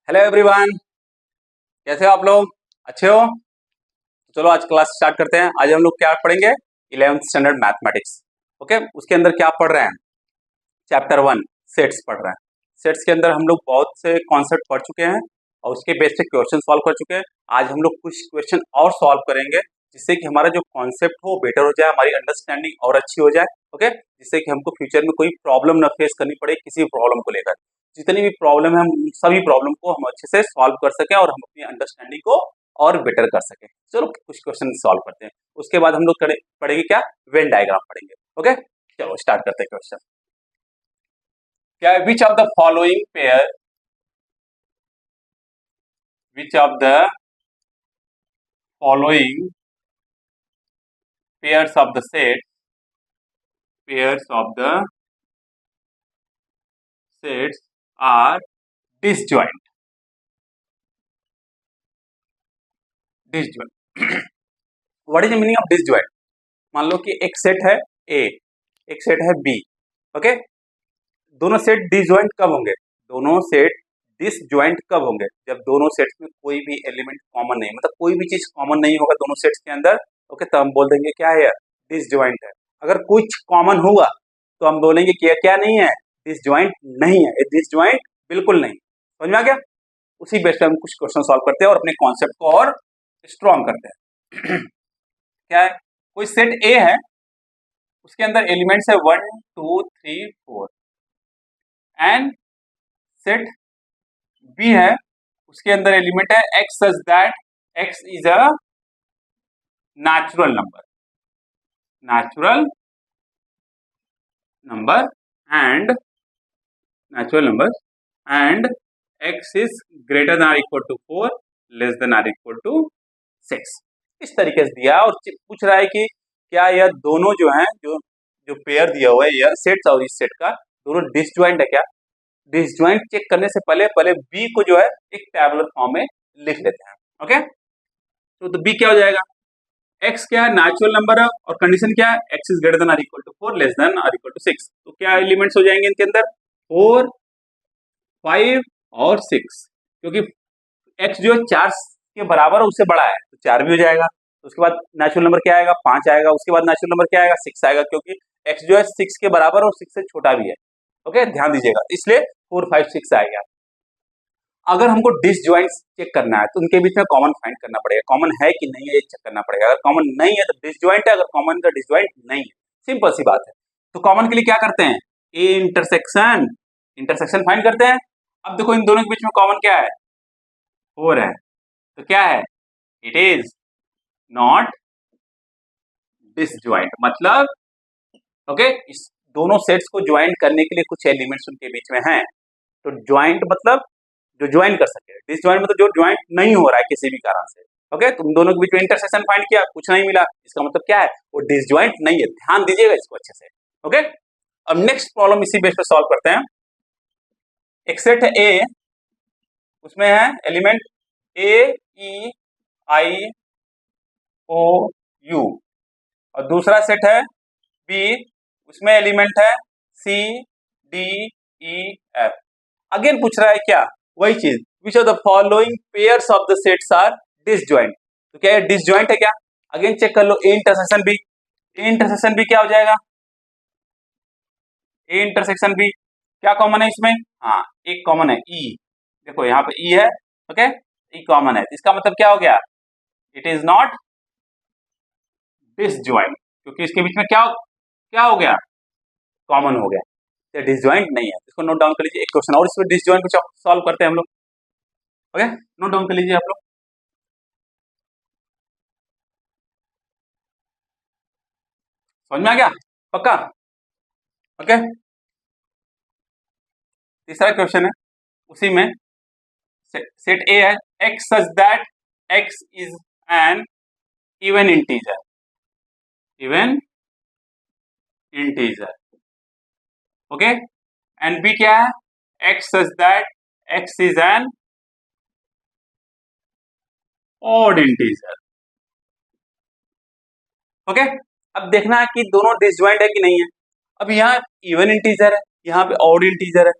Hello everyone, कैसे हो आप लोग? अच्छे हो? तो चलो आज क्लास स्टार्ट करते हैं। आज हम लोग क्या पढ़ेंगे? 11th standard mathematics. ओके, उसके अंदर क्या पढ़ रहे हैं? चैप्टर 1 सेट्स पढ़ रहे हैं। सेट्स के अंदर हम लोग बहुत से कॉन्सेप्ट पढ़ चुके हैं और उसके बेस पे क्वेश्चन सॉल्व कर चुके हैं। आज हम लोग कुछ क्वेश्चन और सॉल्व करेंगे जिससे कि हमारा जो कॉन्सेप्ट हो बेटर हो जाए, हमारी अंडरस्टैंडिंग और अच्छी हो जाए। ओके, जिससे कि हमको फ्यूचर में कोई प्रॉब्लम ना फेस करनी पड़े किसी प्रॉब्लम को लेकर। जितनी भी प्रॉब्लम है हम सभी प्रॉब्लम को हम अच्छे से सॉल्व कर सकें और हम अपनी अंडरस्टैंडिंग को और बेटर कर सकें। चलो कुछ क्वेश्चन सॉल्व करते हैं। उसके बाद हम लोग पढ़ेंगे क्या? वेन डायग्राम पढ़ेंगे। ओके, चलो स्टार्ट करते हैं क्वेश्चन। क्या है? Which of the following pair, which of the following pairs of the set, pairs of the sets are disjoint? disjoint what is the meaning of disjoint? मान लो कि एक set है A, एक सेट है B। ओके, दोनों set disjoint कब होंगे? दोनों सेट डिसजॉइंट कब होंगे? जब दोनों सेट्स में कोई भी एलिमेंट कॉमन नहीं, मतलब कोई भी चीज कॉमन नहीं होगा दोनों सेट्स के अंदर। ओके, तो हम बोल देंगे क्या है? डिसजॉइंट है। अगर कुछ कॉमन हुआ तो हम बोलेंगे कि यह क्या नहीं है? डिसजॉइंट नहीं है, डिसजॉइंट बिल्कुल नहीं। समझ में आ गया? उसी बेस पे हम कुछ क्वेश्चन सॉल्व करते हैं और अपने कॉन्सेप्ट को और स्ट्रॉन्ग करते हैं। क्या है? कोई सेट ए है, उसके अंदर एलिमेंट्स है 1 2 3 4 एंड सेट बी है, उसके अंदर एलिमेंट है x such that x is a natural number, natural number and natural number and x is greater than और इक्वल टू 4, लेस देन और इक्वल टू 6। इस तरीके से दिया और पूछ रहा है कि क्या यह दोनों जो हैं, जो जो पेयर दिया हुआ है यह सेट्स और इस सेट का, दोनों डिसजॉइंट है क्या? डिसजॉइंट चेक करने से पहले पहले बी को जो है एक टैबुलर फॉर्म में लिख लेते हैं। ओके, तो बी क्या हो जाएगा? एक्स क्या है? नेचुरल नंबर है और कंडीशन क्या है? एक्स इज ग्रेटर देन और इक्वल टू 4, लेस देन और इक्वल टू 6। तो क्या एलिमेंट्स हो जाएंगे इनके अंदर? 4 5 और 6, क्योंकि एक्स जो है 4 के बराबर है, उससे बड़ा है तो 4 भी हो जाएगा। तो उसके बाद नेचुरल नंबर क्या आएगा? 5 आएगा। उसके बाद नेचुरल नंबर क्या आएगा? 6 आएगा, क्योंकि एक्स जो है 6 के बराबर और 6 से छोटा भी है। ओके, ध्यान दीजिएगा, इसलिए 4 5 6 आएगा। अगर हमको डिसजॉइंट चेक करना है तो उनके बीच में कॉमन फाइंड करना पड़ेगा, कॉमन है कि नहीं है ये चेक करना पड़ेगा। अगर कॉमन नहीं है तो डिसजॉइंट है, अगर कॉमन तो डिसजॉइंट नहीं है। सिंपल सी बात है। तो कॉमन के लिए क्या करते हैं? ए इंटरसेक्शन, इंटरसेक्शन फाइंड करते हैं। अब देखो इन दोनों के बीच में कॉमन क्या है? 4 है, तो क्या है? It is not disjoint. मतलब ओके, इस दोनों सेट्स को ज्वाइन करने के लिए कुछ एलिमेंट्स उनके बीच में हैं। तो ज्वाइंट मतलब जो ज्वाइन कर सके, डिसजॉइंट मतलब जो ज्वाइंट नहीं हो रहा है किसी भी कारण से। ओके, तुम दोनों के बीच में इंटरसेक्शन फाइंड किया, कुछ नहीं मिला, इसका मतलब क्या है? वो डिसजॉइंट नहीं है। ध्यान दीजिएगा इसको अच्छे से। ओके, अब नेक्स्ट प्रॉब्लम इसी बेस पे सॉल्व करते हैं। एक सेट है ए, उसमें है element A E I O you, और दूसरा सेट है बी, उसमें एलिमेंट है C D E F. Again पूछ रहा है क्या? वही चीज, which of the following pairs of the sets are disjoint. तो क्या ये डिसजॉइंट है क्या? अगेन चेक कर लो, A intersection B, A intersection B क्या हो जाएगा? ए इंटरसेक्शन बी क्या कॉमन है इसमें? हाँ, एक कॉमन है ई। देखो यहाँ पे ई है, ओके, ई कॉमन है, इसका मतलब क्या हो गया? इट इज नॉट डिसजॉइंट, क्योंकि इसके बीच में क्या क्या हो गया? कॉमन हो गया, तो डिसजॉइंट नहीं है। इसको नोट डाउन कर लीजिए। एक क्वेश्चन और इसमें डिसजॉइंट को सॉल्व करते हैं हम लोग। ओके, नोट डाउन कर लीजिए आप लोग। समझ में आ गया? पक्का? ओके, तीसरा क्वेश्चन है उसी में। सेट ए है x such that x is an even integer, even integer. Okay, and B क्या है? X such that x is an odd integer. Okay, अब देखना है कि दोनों डिसजॉइंट है कि नहीं है। अब यहाँ इवन इंटीजर है, यहाँ पे ऑड इंटीजर है।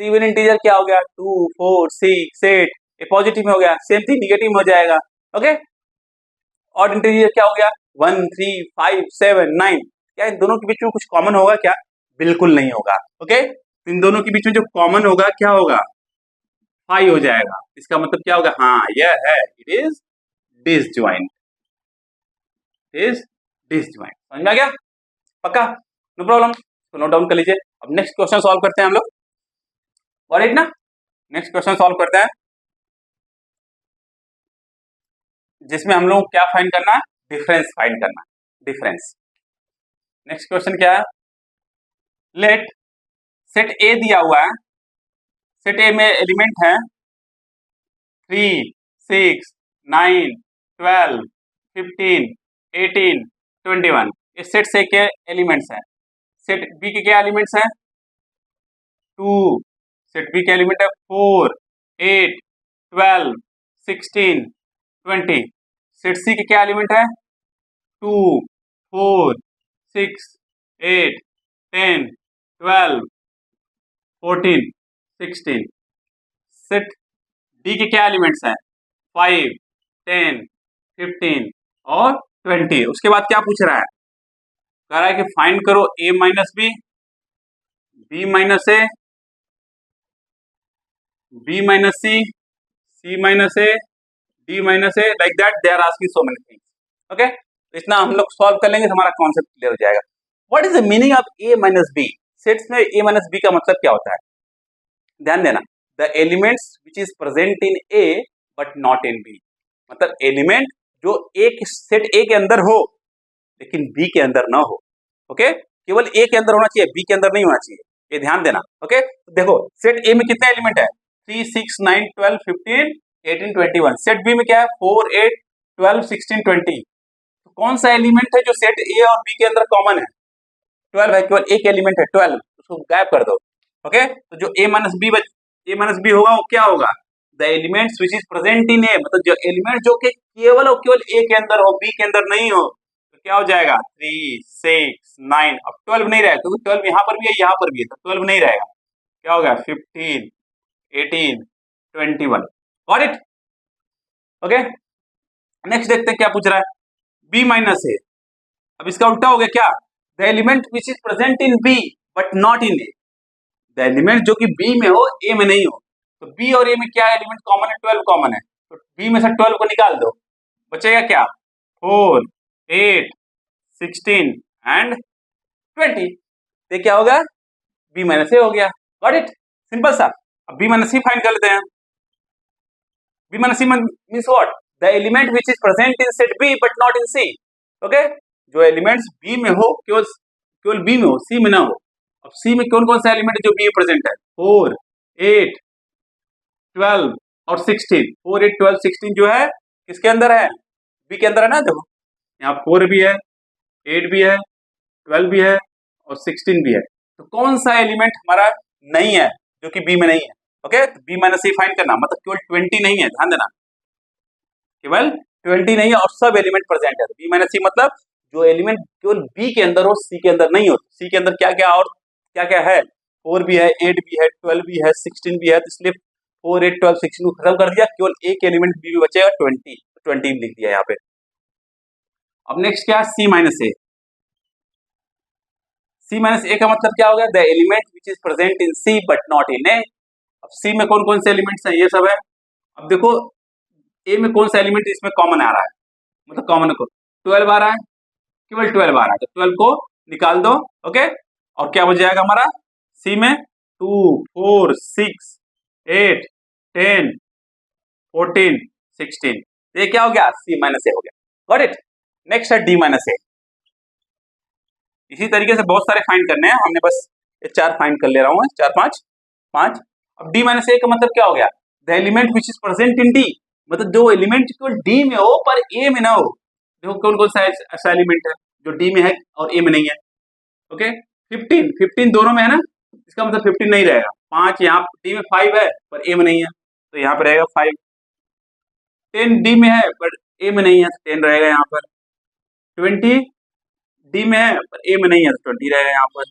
तो इवन इंटीजर क्या हो गया 2 4 6 8, ये पॉजिटिव में हो गया, सेम थिंग निगेटिव में हो जाएगा। ओके, ऑड इंटीजर क्या हो गया 1 3 5 7 9, क्या इन दोनों के बीच में कुछ कॉमन होगा क्या? बिल्कुल नहीं होगा। ओके, इन दोनों के बीच में जो कॉमन होगा क्या होगा 5 हो जाएगा। इसका मतलब क्या होगा, हाँ यह है, इट इज डिसजॉइंट, समझ में आ गया? पक्का, नो प्रॉब्लम, तो नोट डाउन कर लीजिए। अब नेक्स्ट क्वेश्चन सॉल्व करते हैं हम लोग, और एक ना नेक्स्ट क्वेश्चन सॉल्व करते हैं जिसमें हम लोग क्या फाइंड करना है, डिफरेंस फाइंड करना है, डिफरेंस। नेक्स्ट क्वेश्चन क्या है, लेट सेट ए दिया हुआ है, सेट ए में एलिमेंट है 3 6 9 12 15 18 21, इस सेट से के एलिमेंट्स हैं। सेट बी के क्या एलिमेंट्स हैं 2, सेट बी के एलिमेंट है 4 8 12 16 20, सेट सी के क्या एलिमेंट है 2 4 6 8 10 12 14 16, सेट डी के क्या एलिमेंट्स हैं 5 10 15 और 20। उसके बाद क्या पूछ रहा है, कह रहा है कि फाइंड करो a minus B, b minus A, b minus C, c minus A, d minus A, like that they are asking so many things. Okay, इतना हम लोग सॉल्व कर लेंगे तो हमारा कॉन्सेप्ट क्लियर हो जाएगा। What is the meaning of a minus B? Sets में a माइनस बी का मतलब क्या होता है, ध्यान देना, the elements which is present in a but not in b, मतलब एलिमेंट जो एक सेट ए के अंदर हो लेकिन बी के अंदर ना हो। ओके, केवल ए के अंदर होना चाहिए, बी के अंदर नहीं होना चाहिए, ये ध्यान देना। ओके, तो देखो सेट ए में कितने एलिमेंट है 3 6 9 12 15 18 21, सेट बी में क्या है 4 8 12 16 20, तो कौन सा एलिमेंट है जो सेट ए और बी के अंदर कॉमन है 12 है, केवल एक एलिमेंट है 12, उसको गायब कर दो। ओके, तो जो ए माइनस बी होगा वो क्या होगा, the elements which is present in A, मतलब जो एलिमेंट जो कि केवल और केवल ए के अंदर हो, बी के अंदर नहीं हो, तो क्या हो जाएगा 3 6 9, अब 12 नहीं रहेगा क्योंकि 12 यहाँ पर भी है यहाँ पर भी है, तो 12 नहीं रहेगा, क्या होगा 15 18 21। Got it? ओके, नेक्स्ट देखते हैं क्या पूछ रहा है, बी माइनस ए, अब इसका उल्टा हो गया क्या, the element which is present in B but not in A, the element जो कि बी में हो ए में नहीं हो, तो बी और ए में क्या एलिमेंट कॉमन है 12 कॉमन है, तो बी में से 12 को निकाल दो, बचेगा क्या 4 8 16 एंड 20, ये क्या होगा बी माइनस ए हो गया। Got it? सिंपल सा। अब बी माइनस सी फाइंड कर लेते हैं, B minus C means what, the element which is present in set B but not in C. Okay, जो एलिमेंट्स बी में हो केवल केवल बी में हो, सी में ना हो। अब सी में कौन कौन सा एलिमेंट है जो बी में प्रेजेंट है 4 8 12 और 16, 4 8 12 16 जो है किसके अंदर है, बी के अंदर है ना, देखो यहाँ 4 भी है 8 भी है 12 भी है और 16 भी है, तो कौन सा एलिमेंट हमारा नहीं है जो कि बी में नहीं है। ओके, तो बी माइनस सी फाइंड करना, मतलब केवल 20 नहीं है, ध्यान देना, केवल 20 नहीं है और सब एलिमेंट प्रेजेंट है। बी माइनस सी मतलब जो एलिमेंट केवल बी के अंदर हो सी के अंदर नहीं हो, सी के अंदर क्या क्या और क्या क्या है 4 भी है 8 भी है 12 भी है 16 भी है, तो इसलिए 4 8 12 16 को खत्म कर दिया, केवल एक एलिमेंट बी में बचेगा 20 लिख दिया यहाँ पे। अब नेक्स्ट क्या है सी माइनस ए, सी माइनस ए का मतलब क्या हो गया, the element which is present in C but not in A. अब सी में कौन कौन से एलिमेंट्स हैं, ये सब है। अब देखो ए में कौन सा एलिमेंट इसमें कॉमन आ रहा है, मतलब कॉमन को 12 आ रहा है, केवल 12 आ रहा है, तो 12 को निकाल दो। ओके, और क्या बच जाएगा हमारा सी में 2 4 6 8 10 14 16, ये क्या हो गया सी माइनस ए हो गया। Got it? नेक्स्ट है डी माइनस ए, इसी तरीके से बहुत सारे फाइंड करने हैं, हमने बस ये 4 फाइंड कर ले रहा हूँ, 4 5। अब डी माइनस ए का मतलब क्या हो गया, the element which is present in D, मतलब जो एलिमेंट केवल डी में हो पर ए में ना हो। देखो कौन कौन सा ऐसा एलिमेंट है जो डी में है और ए में नहीं है। ओके, 15 दोनों में है ना, इसका मतलब 15 नहीं रहेगा, 5 यहाँ डी में 5 है पर ए में नहीं है, तो यहाँ पर रहेगा 5। 10 डी में है पर ए में नहीं है, तो 10 रहेगा यहाँ पर। 20 डी में है पर ए में नहीं है, तो 20 रहेगा यहाँ पर।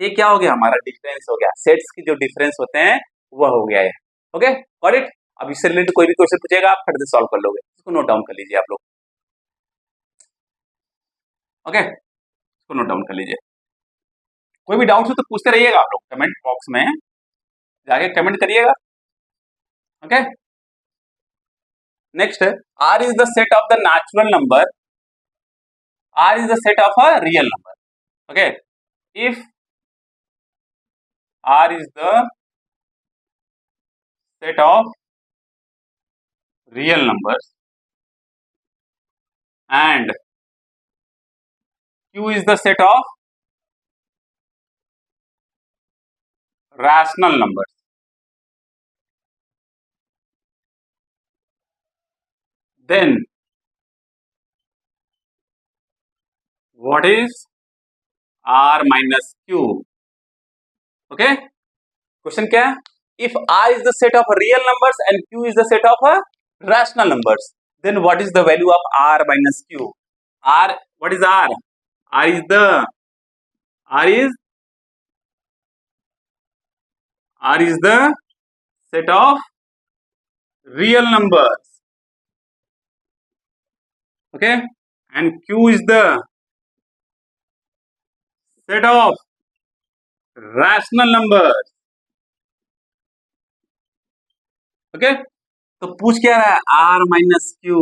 ये क्या हो गया, हमारा डिफरेंस हो गया, सेट्स की जो डिफरेंस होते हैं वह हो गया है। Okay got it. अब इससे रिलेटेड कोई भी क्वेश्चन पूछेगा आप फट से सॉल्व कर लोगे, इसको नोट डाउन कर लीजिए आप लोग। ओके इसको नोट डाउन कर लीजिए। कोई भी डाउट हो तो पूछते रहिएगा आप लोग, कमेंट बॉक्स में जाके कमेंट करिएगा। Okay next, R is the set of the natural number, R is the set of a real number. Okay if R is the set of real numbers and Q is the set of rational numbers, then what is R minus Q? Okay, question क्या है? If R is the set of real numbers and Q is the set of rational numbers, then what is the value of R minus Q? R, what is R? R is the set of real numbers. Okay, and Q is the set of rational numbers. Okay तो पूछ क्या रहा है, are minus Q,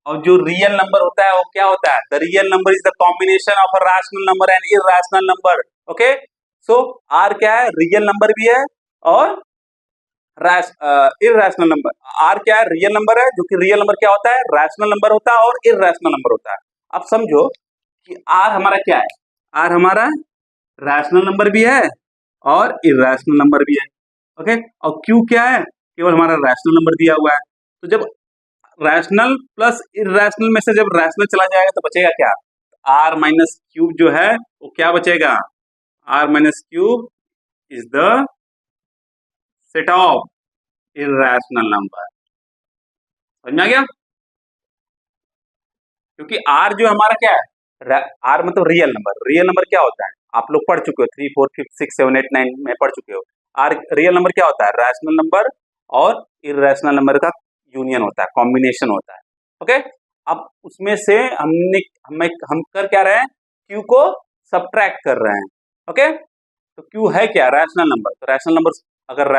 और जो real number होता है वो क्या होता है, the real number is the combination of a rational number and irrational number. Okay so R क्या है, रियल नंबर भी है और इरैशनल नंबर। आर क्या है, रियल नंबर है, जो कि रियल नंबर क्या होता है, रैशनल नंबर होता है और इरैशनल नंबर होता है। अब समझो कि आर हमारा क्या है, आर हमारा रैशनल नंबर भी है और इरैशनल नंबर भी है। ओके और क्यू क्या है, केवल हमारा रैशनल नंबर दिया हुआ है। तो जब रैशनल प्लस इरैशनल में से जब रैशनल चला जाएगा तो बचेगा क्या, आर माइनस क्यूब जो है वो क्या बचेगा, R minus Q is the set of irrational number. समझ में आ गया, क्योंकि आर जो हमारा क्या है, आर मतलब रियल नंबर, रियल नंबर क्या होता है आप लोग पढ़ चुके हो, 3 4 5 6 7 8 9 में पढ़ चुके हो। आर रियल नंबर क्या होता है, रैशनल नंबर और इरैशनल नंबर का यूनियन होता है, कॉम्बिनेशन होता है। ओके अब उसमें से हम कर क्या रहे हैं, क्यू को सब्ट्रैक्ट कर रहे हैं। ओके तो क्यू है क्या, रैशनल नंबर, तो रैशनल नंबर अगर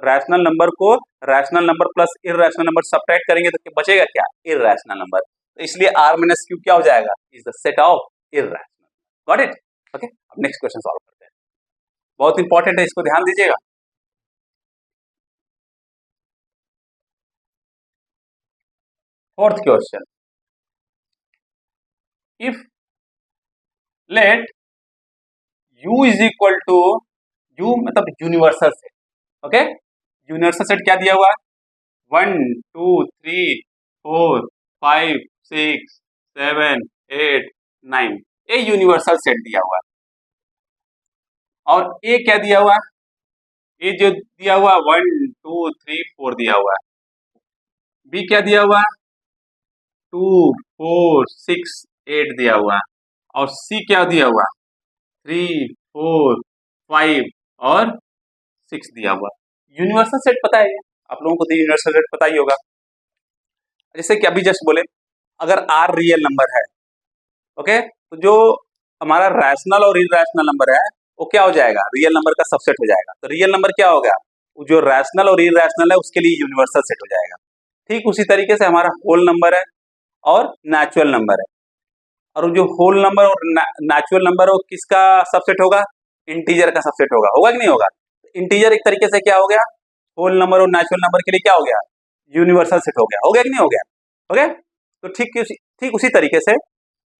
रैशनल नंबर को rational number plus irrational number subtract करेंगे तो बचेगा क्या, इरैशनल नंबर। तो इसलिए आर माइनस क्यू क्या हो जाएगा, is the set of irrational. Got it. Okay अब नेक्स्ट क्वेश्चन सॉल्व करते हैं, बहुत इंपॉर्टेंट है, इसको ध्यान दीजिएगा। Fourth question, if let u is equal to, u मतलब universal set. Okay universal set क्या दिया हुआ है, 1 2 3 4 5 6 7 8 9, ये यूनिवर्सल सेट दिया हुआ है। और ए क्या दिया हुआ है, ए जो दिया हुआ 1 2 3 4 दिया हुआ है। बी क्या दिया हुआ है, 2 4 6 8 दिया हुआ है। और सी क्या दिया हुआ, 3 4 5 और 6 दिया हुआ। यूनिवर्सल सेट पता है, आप लोगों को तो यूनिवर्सल सेट पता ही होगा। जैसे कि अभी जस्ट बोले, अगर आर रियल नंबर है, ओके तो जो हमारा रैशनल और इरैशनल नंबर है वो क्या हो जाएगा, रियल नंबर का सबसेट हो जाएगा। तो रियल नंबर क्या हो गया, जो रैशनल और इरैशनल है उसके लिए यूनिवर्सल सेट हो जाएगा। ठीक उसी तरीके से हमारा होल नंबर है और नेचुरल नंबर है, और जो होल नंबर और नेचुरल नंबर है वो किसका सबसेट होगा, इंटीजर का सबसेट होगा, होगा कि नहीं होगा। इंटीजर एक तरीके से क्या हो गया, होल नंबर और नेचुरल नंबर के लिए क्या हो गया, यूनिवर्सल सेट हो गया कि नहीं हो गया। ओके तो ठीक उसी तरीके से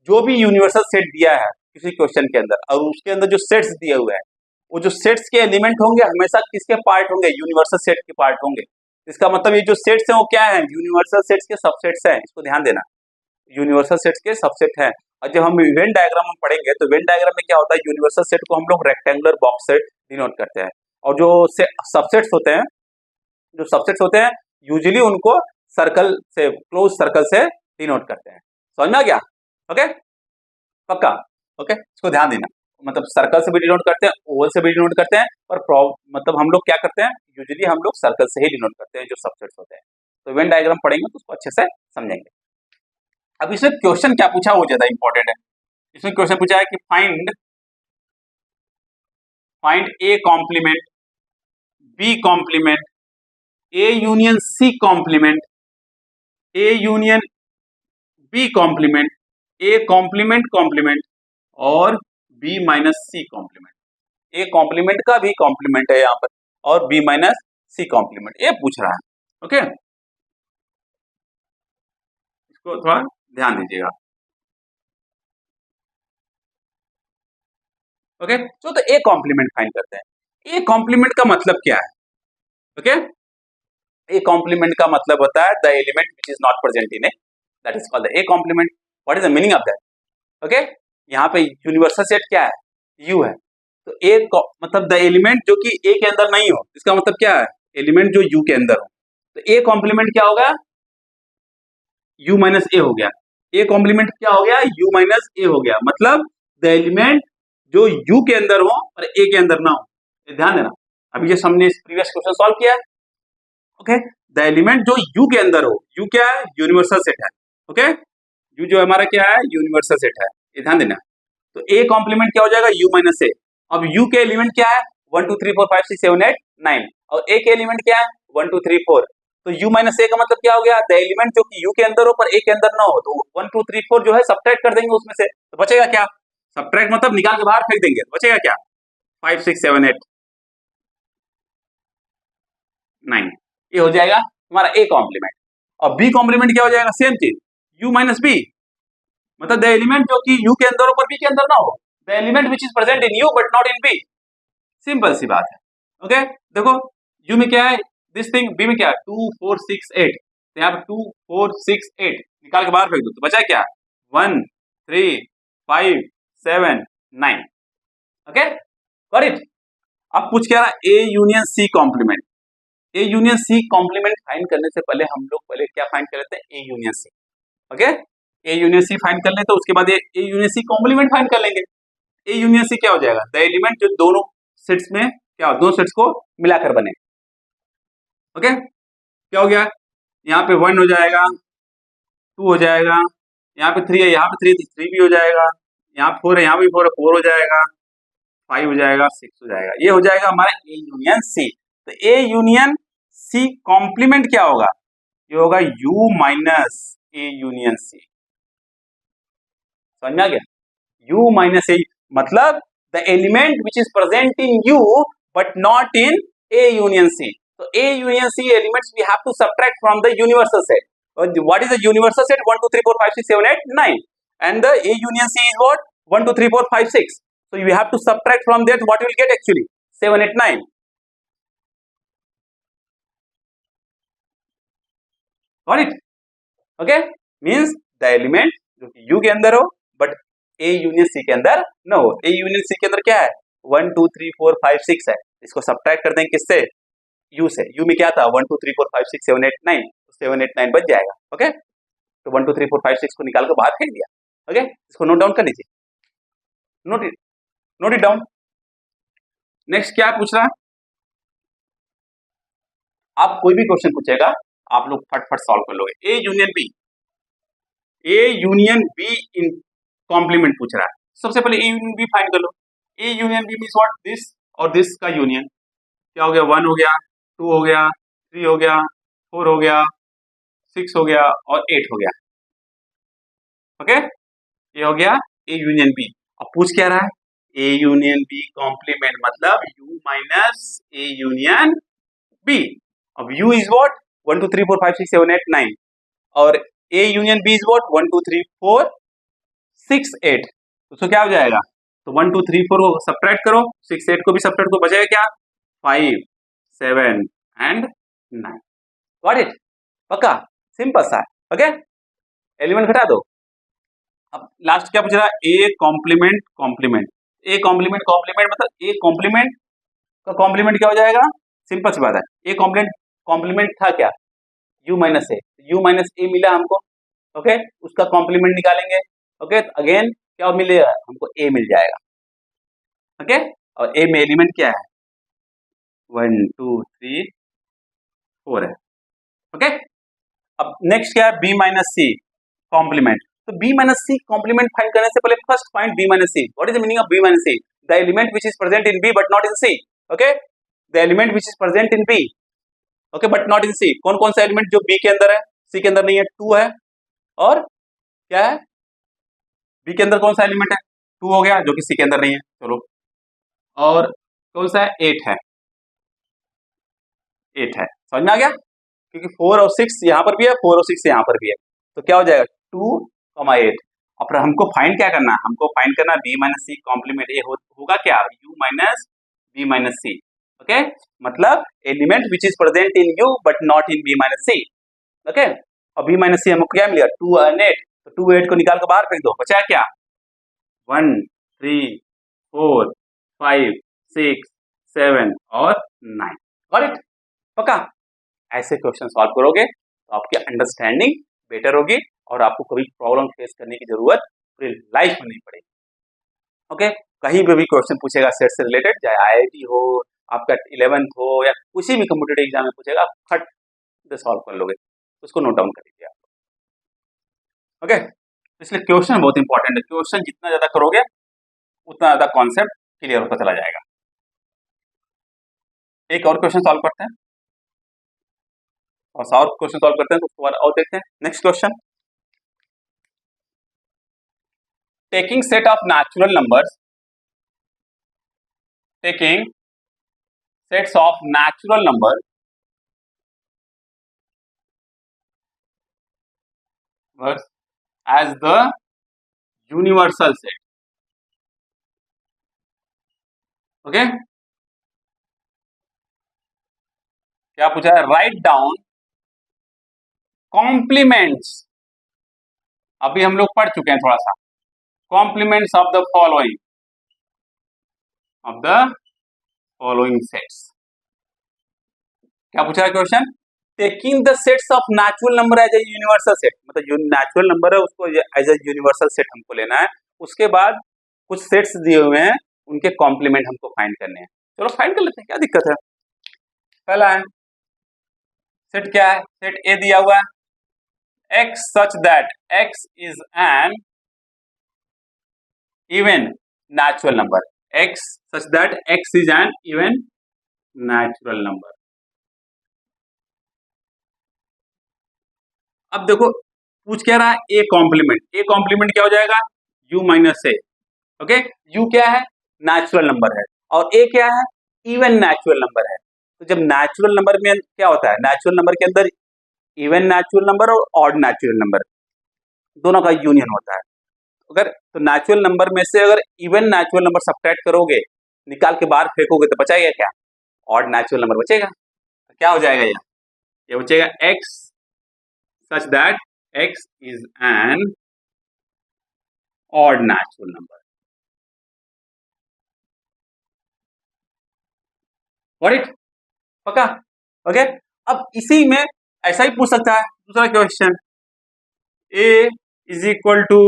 जो भी यूनिवर्सल सेट दिया है किसी क्वेश्चन के अंदर, और उसके अंदर जो सेट्स दिए हुए हैं, वो जो सेट्स के एलिमेंट होंगे हमेशा किसके पार्ट होंगे, यूनिवर्सल सेट के पार्ट होंगे। इसका मतलब ये जो सेट्स हैं वो क्या है, यूनिवर्सल सेट्स के सबसेट्स हैं, इसको ध्यान देना, यूनिवर्सल सेट्स के सबसेट हैं। और जब हम वेन डायग्राम में पढ़ेंगे तो वेन डायग्राम में क्या होता है, यूनिवर्सल सेट को हम लोग रेक्टेंगुलर बॉक्स सेट डिनोट करते हैं, और जो सबसेट्स होते हैं, जो सबसेट्स होते हैं यूजुअली उनको सर्कल से, क्लोज सर्कल से डिनोट करते हैं। समझ में आ गया, ओके पक्का, ओके इसको ध्यान देना। मतलब सर्कल से भी डिनोट करते हैं, ओवल से भी डिनोट करते हैं, और मतलब हम लोग क्या करते हैं, यूजुअली हम लोग सर्कल से ही डिनोट करते हैं जो सबसेट्स होते हैं। तो वेन डायग्राम पढ़ेंगे तो उसको अच्छे से समझेंगे। अब इसमें क्वेश्चन क्या पूछा वो ज्यादा इंपॉर्टेंट है। इसमें क्वेश्चन पूछा है कि find A complement B complement A union C complement A union B complement A complement complement और B minus C complement. A complement का भी कॉम्प्लीमेंट है यहाँ पर और बी माइनस सी कॉम्प्लीमेंट, ये पूछ रहा है। ओके, इसको थोड़ा ध्यान दीजिएगा। ओके, तो ए कॉम्प्लीमेंट फाइंड करते हैं। ए कॉम्प्लीमेंट का मतलब क्या है? ओके, ए कॉम्प्लीमेंट का मतलब होता है the element which is not present in A, that is called the A complement. What is the meaning of that? Okay, यहाँ पे यूनिवर्सल सेट क्या है? यू है। तो ए मतलब द एलिमेंट जो कि ए के अंदर नहीं हो, इसका मतलब क्या है? एलिमेंट जो यू के अंदर हो। तो ए कॉम्प्लीमेंट क्या होगा? यू माइनस ए हो गया। ए कॉम्प्लीमेंट क्या हो गया? यू माइनस ए हो गया। मतलब द एलिमेंट जो यू के अंदर हो और ए के अंदर ना हो। ये ध्यान देना, अभी ये हमने प्रीवियस क्वेश्चन सॉल्व किया है। ओके, द एलिमेंट जो यू के अंदर हो, यू क्या है? यूनिवर्सल सेट है। ओके, यू जो हमारा क्या है? यूनिवर्सल सेट है, ये ध्यान देना। तो ए कॉम्प्लीमेंट क्या हो जाएगा? यू माइनस ए। अब यू के एलिमेंट क्या है? 1 2 3 4 5 6 7 8 9 और ए के एलिमेंट क्या है? 1 2 3 4। तो u माइनस ए का मतलब क्या हो गया? द एलिमेंट जो कि u के अंदर हो पर a के अंदर ना हो। तो 1 2 3 4 जो है सब्ट्रैक्ट कर देंगे उसमें से, तो बचेगा क्या? सब्ट्रैक्ट मतलब निकाल के बाहर फेंक देंगे, तो बचेगा क्या? 5 6 7 8 9, ये हो जाएगा हमारा ए कॉम्प्लीमेंट। और बी कॉम्प्लीमेंट क्या हो जाएगा? सेम चीज, u माइनस बी। मतलब द एलिमेंट जो कि u के अंदर हो पर b के अंदर ना हो, the element which is present in u but not in b। Simple सी बात है। ओके, देखो u में क्या है? दिस थिंग, बी में क्या है? 2 4 6 8। तो यहाँ पे 2 4 6 8 निकाल के बाहर फेंक दो, तो बचा क्या? 1 3 5 7 9। Okay, got it. अब पूछ क्या रहा? A union C complement. A union C complement find करने से पहले हम लोग पहले क्या फाइंड कर लेते हैं? A union C. Okay, A union C find कर लेते, तो उसके बाद A union C complement find कर लेंगे। ए यूनियन सी क्या हो जाएगा? द एलिमेंट जो दोनों सेट्स में क्या, दोनों सेट्स को मिलाकर बने। ओके, क्या हो गया? यहाँ पे 1 हो जाएगा, 2 हो जाएगा, यहाँ पे 3 है, यहाँ पे 3 भी हो जाएगा, यहाँ 4 है, यहाँ भी 4 है, 4 हो जाएगा, 5 हो जाएगा, 6 हो जाएगा। ये हो जाएगा हमारा ए यूनियन सी। तो ए यूनियन सी कॉम्प्लीमेंट क्या होगा? ये होगा U minus A union C. समझ में आ गया? यू माइनस ए मतलब the element which is present in U but not in A union C. So A union C elements we have to subtract from the universal set. What is the universal set? 1 2 3 4 5 6 7 8 9, and the A union C is what? 1 2 3 4 5 6. So you have to subtract from that. What you will get actually? 7 8 9. Got it? Okay, means the element जो कि U के अंदर हो but A union C के अंदर न हो। A union C के अंदर क्या है? 1 2 3 4 5 6 है। इसको subtract कर देंगे किससे? यू से। यू में क्या था? 1 2 3 4 5 6 7 8 9, तो 7 8 9 बच जाएगा। ओके, तो 1 2 3 4 5 6 को निकाल कर बाहर फेंक दिया। ओके, इसको नोट डाउन कर लीजिए, नोट इट डाउन। नेक्स्ट क्या पूछ रहा है? आप कोई भी क्वेश्चन पूछेगा आप लोग फटफट सॉल्व कर लोगे। A union B, A union B in complement पूछ रहा है। सबसे पहले ए यूनियन बी फाइंड कर लो। A union B means what? This और दिस का यूनियन। क्या हो गया? 1 हो गया, 2 हो गया, 3 हो गया, 4 हो गया, 6 हो गया और 8 हो गया। ओके, ये हो गया ए यूनियन बी। अब पूछ क्या रहा है? ए यूनियन बी कॉम्प्लीमेंट मतलब U minus A union B. अब यू इज व्हाट? 1 2 3 4 5 6 7 8 9 और A union B is what? 1 2 3 4 6 8। तो क्या हो जाएगा? तो 1 2 3 4 को सब्ट्रैक्ट करो, 6 8 को भी सब्ट्रैक्ट करो, बचेगा क्या? 5 7 एंड 9। Got it? पक्का? सिंपल सा। ओके, एलिमेंट घटा दो। अब लास्ट क्या पूछ रहा है? A complement complement. A complement complement मतलब ए कॉम्प्लीमेंट का कॉम्प्लीमेंट क्या हो जाएगा? सिंपल सी बात है। ए कॉम्प्लीमेंट कॉम्प्लीमेंट था क्या? U minus A. U minus A मिला हमको। ओके, उसका कॉम्प्लीमेंट निकालेंगे। ओके, अगेन क्या मिलेगा? हमको ए मिल जाएगा। ओके, और ए में एलिमेंट क्या है, 1 2 3 4 है। ओके, अब नेक्स्ट क्या है, बी माइनस सी कॉम्प्लीमेंट। तो B minus C complement find करने से पहले first point B minus C, what is the meaning of B minus C, the element which is present in B but not in C. Okay, the element which is present in B, okay, but not in C. कौन कौन सा element जो B के अंदर है, सी के अंदर नहीं है, 2 है, और क्या है, बी के अंदर कौन सा एलिमेंट है, 2 हो गया, जो कि सी के अंदर नहीं है। चलो, और कौन सा है, 8 है, 8 है, समझ में आ गया, क्योंकि 4 और 6 यहाँ पर भी है, 4 और 6 यहाँ पर भी है, तो क्या हो जाएगा 2, 8। और फिर हमको फाइंड क्या करना है, हमको फाइंड करना बी माइनस सी कॉम्प्लीमेंट, ये होगा क्या, U minus B minus C. Okay, मतलब element which is present in U but not in B minus C. Okay, और बी माइनस सी हमको क्या मिलेगा, 2 और 8, तो 2 8 को निकाल कर बाहर फेंक दो, बचा क्या, 1 3 4 5 6 7 और 9। गॉट इट, पक्का। ऐसे क्वेश्चन सॉल्व करोगे तो आपकी अंडरस्टैंडिंग बेटर होगी और आपको कभी प्रॉब्लम फेस करने की जरूरत पूरी लाइफ में नहीं पड़ेगी। ओके, कहीं पे भी क्वेश्चन पूछेगा सेट से रिलेटेड, चाहे आईआईटी हो, आपका 11th हो, या किसी भी कम्पिटेटिव एग्जाम में पूछेगा, आप फट से सॉल्व कर लोगे, उसको नोट डाउन कर लीजिए आप। ओके, इसलिए क्वेश्चन बहुत इंपॉर्टेंट है, क्वेश्चन जितना ज्यादा करोगे उतना ज्यादा कॉन्सेप्ट क्लियर होता चला जाएगा। एक और क्वेश्चन सॉल्व करते हैं, और क्वेश्चन सॉल्व करते हैं तो उसके बाद और देखते हैं next question. Taking set of natural numbers, taking sets of natural number as the universal set. Okay, क्या पूछा है, राइट डाउन कॉम्प्लीमेंट्स, अभी हम लोग पढ़ चुके हैं थोड़ा सा, complements of the following sets. क्या पूछा है question, taking the sets of natural number as a universal set, मतलब जो नेचुरल नंबर है उसको एज ए यूनिवर्सल सेट हमको लेना है, उसके बाद कुछ सेट्स दिए हुए हैं, उनके कॉम्प्लीमेंट हमको फाइंड करने हैं। चलो फाइंड कर लेते हैं, क्या दिक्कत है। पहला है सेट, क्या है, सेट ए दिया हुआ है, x such that x is an even natural number, x such that x is an even natural number। अब देखो पूछ क्या रहा है, ए कॉम्प्लीमेंट, ए कॉम्प्लीमेंट क्या हो जाएगा, u माइनस ए। ओके, u क्या है, नेचुरल नंबर है, और a क्या है, इवन नेचुरल नंबर है। तो जब नेचुरल नंबर में क्या होता है, नेचुरल नंबर के अंदर इवन नेचुरल नंबर और ऑड नेचुरल नंबर दोनों का यूनियन होता है। अगर तो नेचुरल नंबर में से अगर इवन नेचुरल नंबर सब्ट्रैक्ट करोगे, निकाल के बाहर फेंकोगे, तो बचाएगा क्या, ऑड नेचुरल नंबर बचेगा। तो क्या हो जाएगा, ये बचेगा x such that x is an odd natural number। Got it? पक्का। ओके, अब इसी में ऐसा ही पूछ सकता है दूसरा question, a is equal to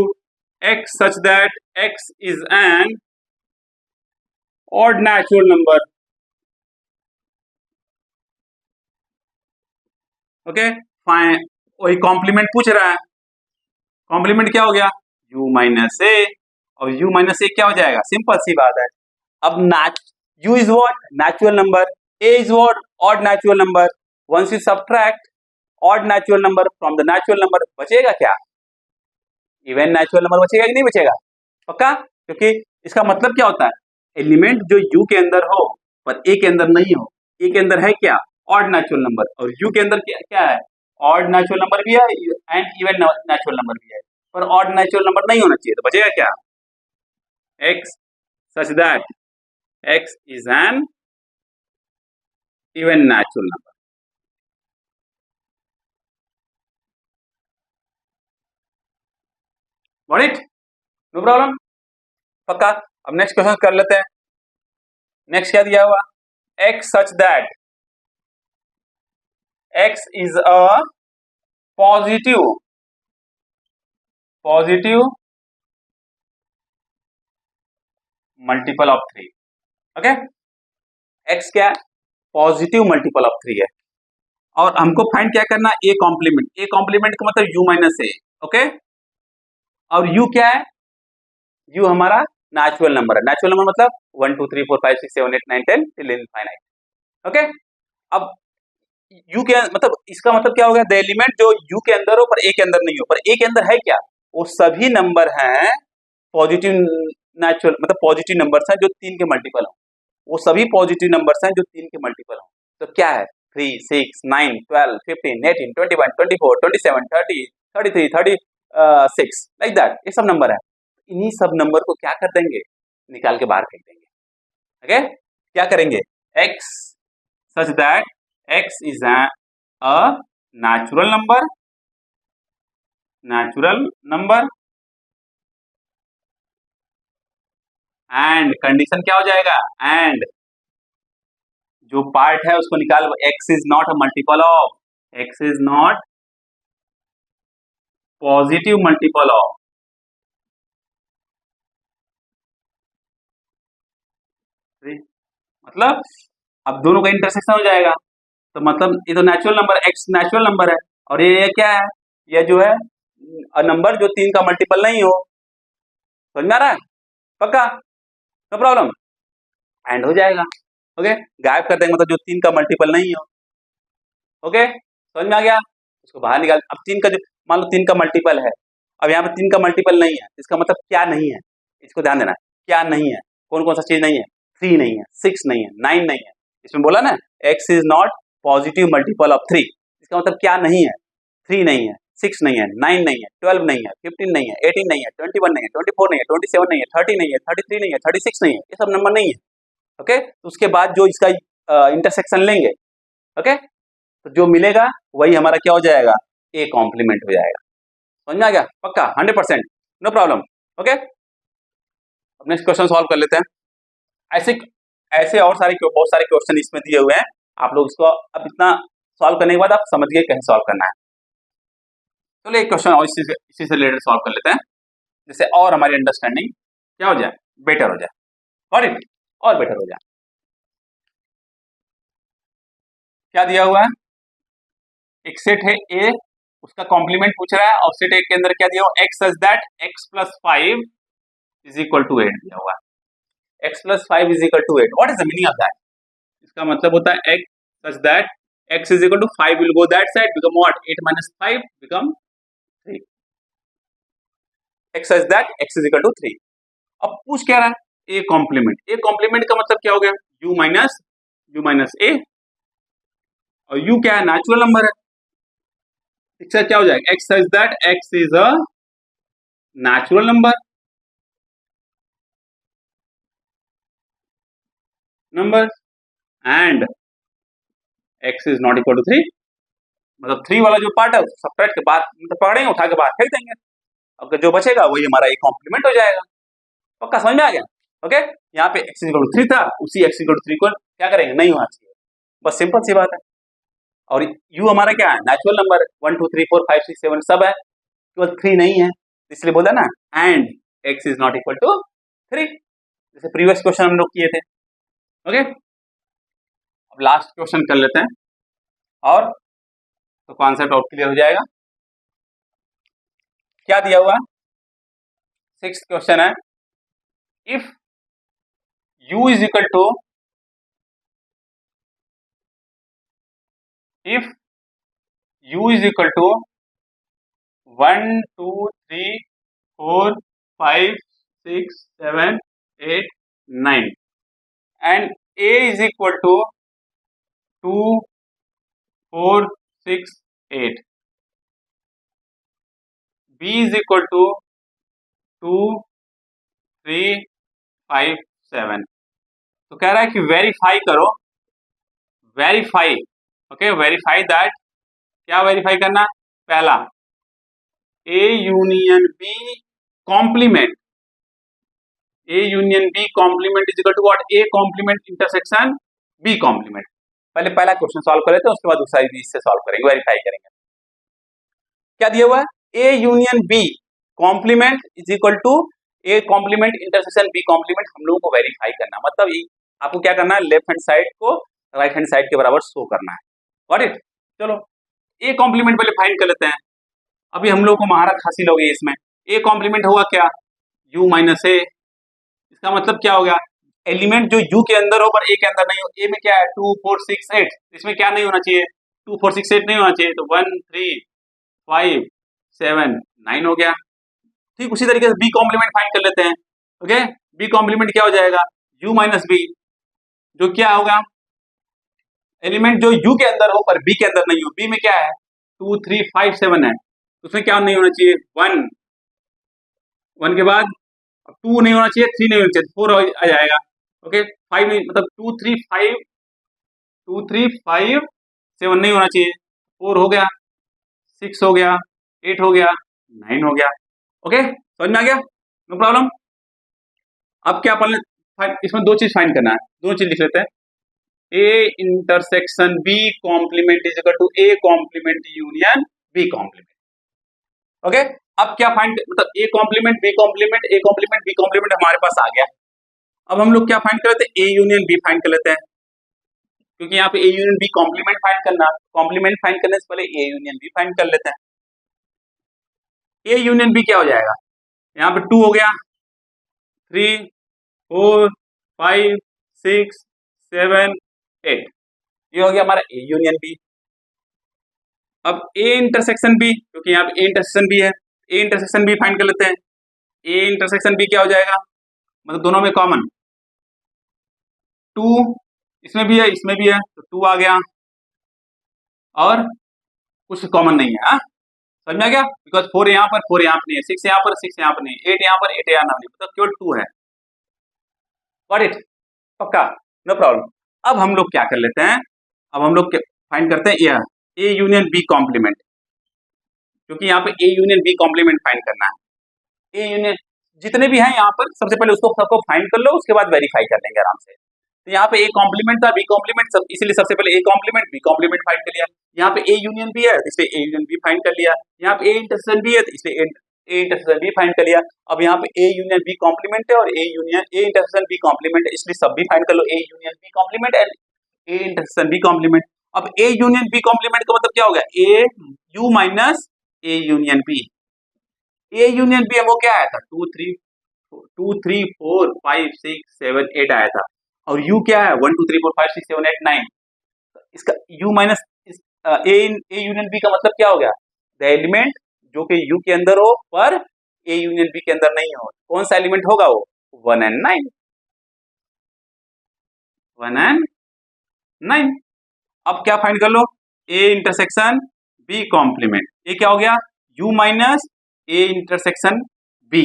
x such that x is an odd natural number। Okay, fine, वही कॉम्प्लीमेंट पूछ रहा है, कॉम्प्लीमेंट क्या हो गया, u माइनस ए, और u माइनस ए क्या हो जाएगा, सिंपल सी बात है। अब u is what, natural number, a is what, odd natural number, once you subtract odd natural number from the natural number, बचेगा क्या, इवन नेचुरल नंबर बचेगा कि नहीं बचेगा, पक्का। क्योंकि इसका मतलब क्या होता है, एलिमेंट जो u के अंदर हो पर a के अंदर नहीं हो, a के अंदर है क्या, ऑड नेचुरल नंबर, और u के अंदर क्या है, ऑड नेचुरल नंबर भी है एंड इवन नेचुरल नंबर भी है, पर ऑड नेचुरल नंबर नहीं होना चाहिए, तो बचेगा क्या, x such that x is an even natural number। Got it? No problem, पक्का। अब नेक्स्ट क्वेश्चन कर लेते हैं। नेक्स्ट क्या दिया हुआ, x such that x is a positive multiple of 3। Okay, x क्या है, पॉजिटिव मल्टीपल ऑफ 3 है, और हमको फाइंड क्या करना, ए कॉम्प्लीमेंट, ए कॉम्प्लीमेंट का मतलब u माइनस ए, ओके, और u क्या है, u हमारा नेचुरल नंबर है, नेचुरल नंबर मतलब 1 2 3 4 5 6 7 8 9 10 टिल इनफाइनाइट, ओके। अब u के मतलब इसका मतलब क्या हो गया, द एलिमेंट जो u के अंदर हो पर a के अंदर नहीं हो, पर a के अंदर है क्या, वो सभी नंबर हैं पॉजिटिव, नेचुरल मतलब पॉजिटिव नंबर्स हैं जो 3 के मल्टीपल हो, वो सभी पॉजिटिव नंबर्स हैं जो 3 के मल्टीपल हो, तो क्या है 3 6 9 12 15 18 21 24 27 30 33 36 लाइक दैट, ये सब नंबर है, इन्हीं सब नंबर को क्या कर देंगे, निकाल के बाहर फेंक देंगे, ओके। क्या करेंगे, x such that x is a natural number and condition क्या हो जाएगा, एंड जो पार्ट है उसको निकाल, x is not a multiple of, x is not positive multiple of, मतलब अब दोनों का इंटरसेक्शन हो जाएगा, तो मतलब ये तो natural number, x natural number है, और ये क्या है, ये जो है नंबर जो 3 का मल्टीपल नहीं हो, समझ में आ रहा है, पक्का, नो प्रॉब्लम, एंड हो जाएगा, ओके, गायब कर देंगे मतलब जो 3 का मल्टीपल नहीं हो, ओके, समझ में आ गया, उसको बाहर निकाल, अब 3 का जो मान लो 3 का मल्टीपल है, अब यहाँ पे 3 का मल्टीपल नहीं है, इसका मतलब क्या नहीं है, इसको ध्यान देना, क्या नहीं है, कौन कौन सा चीज नहीं है, 3 नहीं है, 6 नहीं है, 9 नहीं है, इसमें बोला ना x is not positive multiple of 3, इसका मतलब क्या नहीं है, 3 नहीं है, 6 नहीं है, 9 नहीं है, 12 नहीं है, 15 नहीं है, 18 नहीं है, 21 नहीं है, 24 नहीं है, 27 नहीं है, 30 नहीं है, 33 नहीं है, 36 नहीं है, ये सब नंबर नहीं है, ओके, तो उसके बाद जो इसका इंटरसेक्शन लेंगे, ओके, तो जो मिलेगा वही हमारा क्या हो जाएगा, ए कॉम्प्लीमेंट हो जाएगा, समझ में आ गया, पक्का 100%, नो प्रॉब्लम, ओके। अब नेक्स्ट क्वेश्चन सॉल्व कर लेते हैं, ऐसे ऐसे और बहुत सारे क्वेश्चन इसमें दिए हुए हैं, आप लोग इसको अब इतना सॉल्व करने के बाद आप समझ गए कैसे सॉल्व करना है, चलो एक क्वेश्चन और इसी से रिलेटेड सॉल्व कर लेते हैं, जिससे और हमारी अंडरस्टैंडिंग क्या हो जाए, बेटर हो जाए, गॉट इट, और बेटर हो जाए। क्या दिया हुआ है, एक सेट है ए, उसका कॉम्प्लीमेंट पूछ रहा है, और सेट ए के अंदर क्या दिया हुआ, x such that x plus 5 is equal to 8 दिया हुआ है, x plus 5 is equal to 8, what is the meaning of that, इसका मतलब होता है x such that x is equal to 5 will go that side, become what, 8 minus 5 become 3, x such that x is equal to 3। अब पूछ क्या रहा है, a complement, a complement का मतलब क्या हो गया, u माइनस a, और u क्या है, नेचुरल नंबर है, इसका क्या हो जाएगा, x such that x is a natural number and x is not equal to 3, मतलब 3 वाला जो पार्ट है उसको सब्ट्रैक्ट के बाद मतलब पकड़ेंगे, उठा के बाहर फेंक देंगे, अब जो बचेगा वही हमारा एक कॉम्प्लीमेंट हो जाएगा, पक्का समझ में आ गया, ओके। यहाँ पे x इक्वल टू 3 था, उसी x इक्वल टू 3 को क्या करेंगे, नहीं होना चाहिए, बस सिंपल सी बात है, और u हमारा क्या है, नेचुरल नंबर 1 2 3 4 5 6 7 सब है, केवल 3 नहीं है, इसलिए बोला ना and x is not equal to 3, जैसे प्रीवियस क्वेश्चन हम लोग किए थे, ओके। अब लास्ट क्वेश्चन कर लेते हैं, और तो कॉन्सेप्ट और क्लियर हो जाएगा। क्या दिया हुआ, 6th क्वेश्चन है, if u is equal to, if u is equal to 1 2 3 4 5 6 7 8 9 and a is equal to 2 4 6 8, b is equal to 2 3 5 7, तो कह रहा है कि वेरीफाई करो, वेरीफाई, ओके, वेरीफाई दैट, क्या वेरीफाई करना, पहला a union b complement, a union b complement is equal to what, a complement intersection b complement, पहले पहला क्वेश्चन सॉल्व कर लेते हैं, उसके बाद दूसरा भी इससे सॉल्व करेंगे, वेरीफाई करेंगे। क्या दिया हुआ है, a union b complement is equal to a complement intersection b complement, हम लोगों को वेरीफाई करना, मतलब आपको क्या करना है, लेफ्ट हैंड साइड को राइट हैंड साइड के बराबर शो करना है। Got it? चलो ए कॉम्प्लीमेंट पहले फाइंड कर लेते हैं। अभी हम लोग को महारत हासिल हो गई इसमें। ए कॉम्प्लीमेंट हुआ क्या, u माइनस ए। इसका मतलब क्या हो गया, एलिमेंट जो u के अंदर हो पर a के अंदर नहीं हो। a में क्या है 2 4 6 8, इसमें क्या नहीं होना चाहिए, 2 4 6 8 नहीं होना चाहिए, तो 1 3 5 7 9 हो गया। ठीक उसी तरीके से बी कॉम्प्लीमेंट फाइंड कर लेते हैं। ओके, बी कॉम्प्लीमेंट क्या हो जाएगा, u माइनस बी, जो क्या होगा, एलिमेंट जो u के अंदर हो पर b के अंदर नहीं हो। b में क्या है 2 3 5 7 है, तो उसमें क्या नहीं होना चाहिए 1, 1 के बाद 2 नहीं होना चाहिए, 3 नहीं होना चाहिए, 4 आ जाएगा। ओके 5 नहीं, मतलब 2 3 5 2 3 5 7 नहीं होना चाहिए, 4 हो गया, 6 हो गया, 8 हो गया, 9 हो गया। ओके समझ में आ गया, नो प्रॉब्लम। अब क्या अपन इसमें दो चीज फाइंड करना है, दो चीज लिख लेते हैं। A intersection B complement is equal to A complement union B complement. Okay अब क्या फाइंड, मतलब A complement B complement, A complement B complement हमारे पास आ गया। अब हम लोग क्या फाइंड कर लेते हैं, ए यूनियन बी फाइंड कर लेते हैं, क्योंकि यहाँ पे A union B complement find करना, कॉम्प्लीमेंट फाइंड करने से पहले ए यूनियन बी फाइंड कर लेते हैं। ए यूनियन बी क्या हो जाएगा, यहाँ पे 2 हो गया, 3 4 5 6 7 8, ये हो गया हमारा ए यूनियन बी। अब ए इंटरसेक्शन बी, क्योंकि यहाँ पे ए इंटरसेक्शन बी है, ए इंटरसेक्शन बी फाइंड कर लेते हैं। ए इंटरसेक्शन बी क्या हो जाएगा, मतलब दोनों में कॉमन 2, इसमें भी है इसमें भी है, तो 2 आ गया, और कुछ कॉमन नहीं है। समझ में आ गया, बिकॉज 4 यहाँ पर 4 यहाँ पर नहीं है, 6 यहाँ पर 6 यहाँ पर नहीं है, 8 यहाँ पर 8 यहाँ नहीं, मतलब केवल 2 है। Got it? पक्का, नो प्रॉब्लम। अब हम लोग क्या कर लेते हैं, अब हम लोग फाइंड करते हैं यह ए यूनियन बी कॉम्प्लीमेंट, क्योंकि यहाँ पे A union B complement find करना है। ए यूनियन जितने भी हैं यहाँ पर सबसे पहले उसको सबको फाइंड कर लो, उसके बाद वेरीफाई कर लेंगे आराम से। तो यहाँ पे ए कॉम्प्लीमेंट था, बी कॉम्प्लीमेंट, सब इसलिए सबसे पहले A complement B complement find कर लिया। यहाँ पे ए यूनियन बी है इसलिए ए यूनियन बी फाइंड कर लिया। यहाँ पे ए इंटरसेक्शन बी है तो इसलिए ए इंटरसेक्शन बी फाइंड कर लिया। अब यहाँ पे ए यूनियन बी कॉम्प्लीमेंट है और ए इंटरसेक्शन बी कॉम्प्लीमेंट है, इसलिए सब भी फाइंड कर लो, A union B complement and A intersection B complement. अब ए यूनियन बी कॉम्प्लीमेंट का मतलब क्या हो गया, A U minus A union B. A union B वो क्या आया था 2 3 4 5 6 7 8 आया था, और u क्या है 1 2 3 4 5 6 7 8 9। इसका u minus A union B का मतलब क्या हो गया, द एलिमेंट जो कि u के अंदर हो पर ए यूनियन बी के अंदर नहीं हो। कौन सा एलिमेंट होगा वो, 1 and 9, 1 and 9। अब क्या फाइंड कर लो, ए इंटरसेक्शन बी कॉम्प्लीमेंट, ये क्या हो गया u minus A intersection B.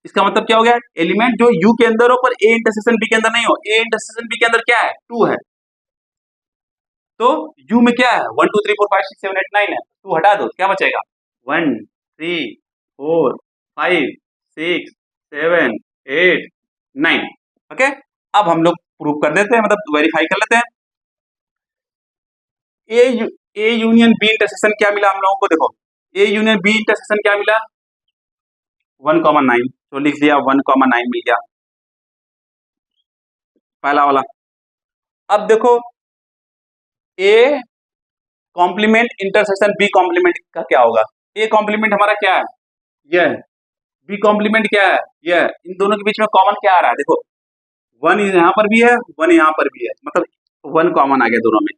इसका मतलब क्या हो गया, एलिमेंट जो u के अंदर हो पर ए इंटरसेक्शन बी के अंदर नहीं हो। ए इंटरसेक्शन बी के अंदर क्या है 2 है, तो u में क्या है 1 2 3 4 5 6 7 8 9 है, 2 हटा दो क्या बचेगा 1 3 4 5 6 7 8 9। ओके अब हम लोग प्रूव कर देते हैं, मतलब वेरीफाई कर लेते हैं। ए यूनियन बी इंटरसेक्शन क्या मिला हम लोगों को, देखो ए यूनियन बी इंटरसेक्शन क्या मिला 1,9, तो लिख दिया 1,9 मिल गया पहला वाला। अब देखो A complement intersection B complement का क्या होगा, ए कॉम्प्लीमेंट हमारा क्या है यह, बी कॉम्प्लीमेंट क्या है यह, इन दोनों के बीच में कॉमन क्या आ रहा है, देखो 1 यहाँ पर भी है 1 यहाँ पर भी है, मतलब 1 कॉमन आ गया दोनों में,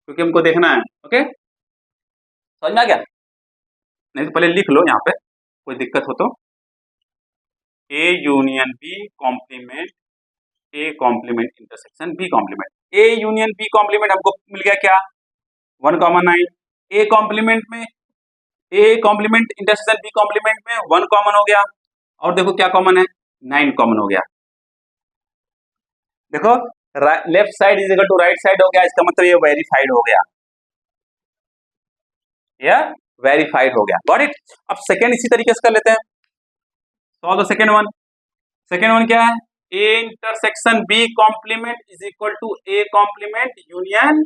क्योंकि हमको देखना है। ओके समझ में आ गया, नहीं तो पहले लिख लो यहाँ पे, कोई दिक्कत हो तो A union B complement, A complement intersection B complement. A union B complement हमको मिल गया क्या 1,9। ए कॉम्प्लीमेंट में A complement intersection B complement में 1 कॉमन हो गया, और देखो क्या कॉमन है 9 कॉमन हो गया। देखो left side is equal to right side हो गया, इसका मतलब ये वेरीफाइड हो गया, यह वेरीफाइड हो गया। Got it? अब सेकेंड इसी तरीके से कर लेते हैं, solve the second one. Second one क्या है, A intersection B complement is equal to A complement union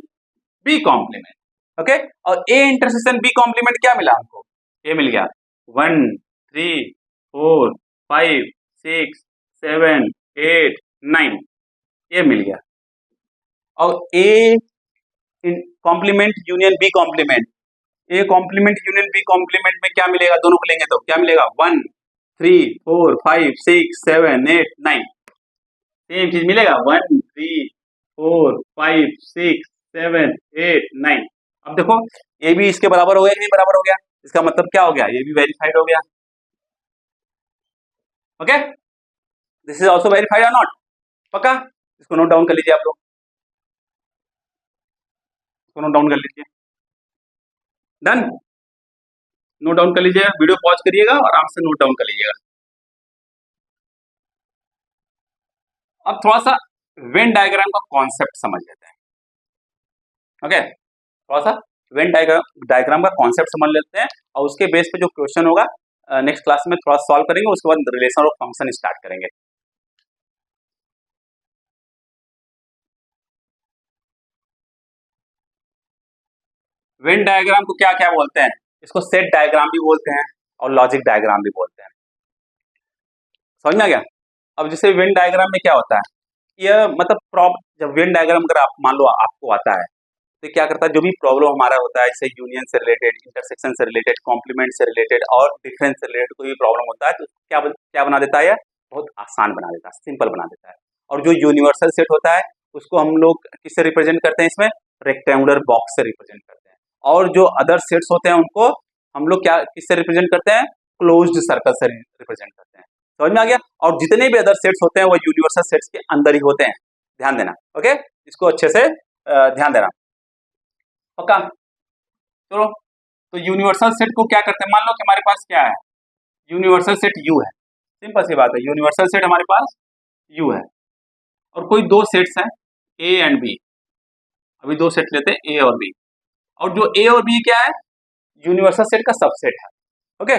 B complement. Okay और ए इंटरसेक्शन बी कॉम्प्लीमेंट क्या मिला हमको, ये मिल गया 1 3 4 5 6 7 8 9। ए मिल गया, और A complement union B complement, A complement union B complement में क्या मिलेगा, दोनों को लेंगे तो क्या मिलेगा, 1 3 4 5 6 7 8 9, सेम चीज मिलेगा 1 3 4 5 6 7 8 9। अब देखो ये भी इसके बराबर हो गया कि नहीं बराबर हो गया, इसका मतलब क्या हो गया, ये भी वेरीफाइड हो गया। Okay, this is also verified और नॉट, पक्का, इसको नोट डाउन कर लीजिए आप लोग, इसको नोट डाउन कर लीजिए, डन, नोट डाउन कर लीजिए, वीडियो पॉज करिएगा और आराम से नोट डाउन कर लीजिएगा। अब थोड़ा सा वेन डायग्राम का कॉन्सेप्ट समझ लेते हैं। ओके, थोड़ा सा वेन डायग्राम का कॉन्सेप्ट समझ लेते हैं और उसके बेस पे जो क्वेश्चन होगा नेक्स्ट क्लास में थोड़ा सॉल्व करेंगे, उसके बाद रिलेशन ऑफ फंक्शन स्टार्ट करेंगे। वेन डायग्राम को क्या क्या बोलते हैं, इसको सेट डायग्राम भी बोलते हैं और लॉजिक डायग्राम भी बोलते हैं, समझ में आ गया। अब जैसे वेन डायग्राम में क्या होता है, यह मतलब जब वेन डायग्राम अगर आप मान लो आपको आता है तो क्या करता है, जो भी प्रॉब्लम हमारा होता है जैसे यूनियन से रिलेटेड, इंटरसेक्शन से रिलेटेड, कॉम्प्लीमेंट से रिलेटेड और डिफरेंस से रिलेटेड कोई भी प्रॉब्लम होता है तो क्या बना देता है, बहुत आसान बना देता है, सिंपल बना देता है। और जो यूनिवर्सल सेट होता है उसको हम लोग किससे रिप्रेजेंट करते हैं, इसमें रेक्टेंगुलर बॉक्स से रिप्रेजेंट करते हैं। और जो अदर सेट्स होते हैं उनको हम लोग क्या किससे रिप्रेजेंट करते हैं, क्लोज्ड सर्कल से रिप्रेजेंट करते हैं, समझ में आ गया। और जितने भी अदर सेट्स होते हैं वो यूनिवर्सल सेट्स के अंदर ही होते हैं, ध्यान देना। ओके, इसको अच्छे से ध्यान देना, पक्का। चलो, तो यूनिवर्सल सेट को क्या करते हैं, मान लो कि हमारे पास क्या है, यूनिवर्सल सेट यू है, सिंपल सी बात है, यूनिवर्सल सेट हमारे पास यू है और कोई दो सेट्स हैं ए एंड बी, अभी दो सेट लेते हैं ए और बी, और जो ए और बी क्या है, यूनिवर्सल सेट का सबसेट है। ओके,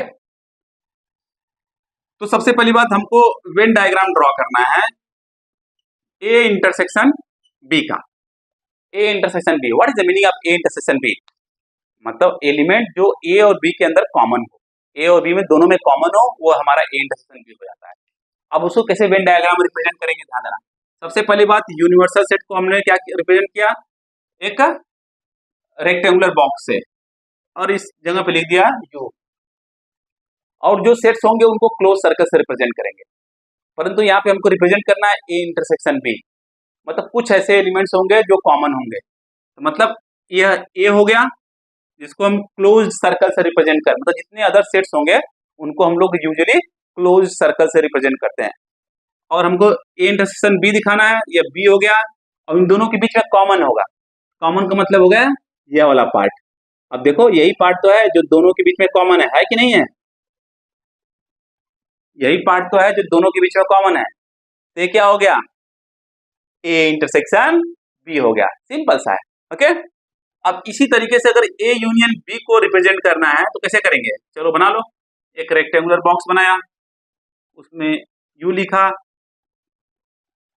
तो सबसे पहली बात हमको वेन डायग्राम ड्रॉ करना है ए इंटरसेक्शन बी का। A intersection B, what is the meaning of A intersection B, मतलब एलिमेंट जो ए और बी के अंदर कॉमन हो, ए और बी में दोनों में कॉमन हो, वो हमारा ए इंटरसेक्शन बी हो जाता है। अब उसको कैसे वेन डायग्राम में रिप्रेजेंट करेंगे, ध्यान देना। सबसे पहली बात, यूनिवर्सल सेट को हमने क्या रिप्रेजेंट किया, एक रेक्टेंगुलर बॉक्स से, और इस जगह पे लिख दिया यू। और जो सेट्स होंगे उनको क्लोज सर्कल से रिप्रेजेंट करेंगे, परंतु यहाँ पे हमको रिप्रेजेंट करना है ए इंटरसेक्शन बी, मतलब कुछ ऐसे एलिमेंट्स होंगे जो कॉमन होंगे, तो मतलब यह ए हो गया जिसको हम क्लोज सर्कल से रिप्रेजेंट कर, मतलब जितने अदर सेट्स होंगे उनको हम लोग यूजुअली क्लोज सर्कल से रिप्रेजेंट करते हैं। और हमको ए इंटरसेक्शन बी दिखाना है, ये बी हो गया और इन दोनों के बीच में कॉमन होगा, कॉमन का मतलब हो गया यह वाला पार्ट। अब देखो यही पार्ट तो है जो दोनों के बीच में कॉमन है कि नहीं है, यही पार्ट तो है जो दोनों के बीच में कॉमन है, तो ये क्या हो गया, ए इंटरसेक्शन बी हो गया, सिंपल सा है। ओके, अब इसी तरीके से अगर ए यूनियन बी को रिप्रेजेंट करना है तो कैसे करेंगे, चलो बना लो, एक रेक्टेंगुलर बॉक्स बनाया, उसमें यू लिखा,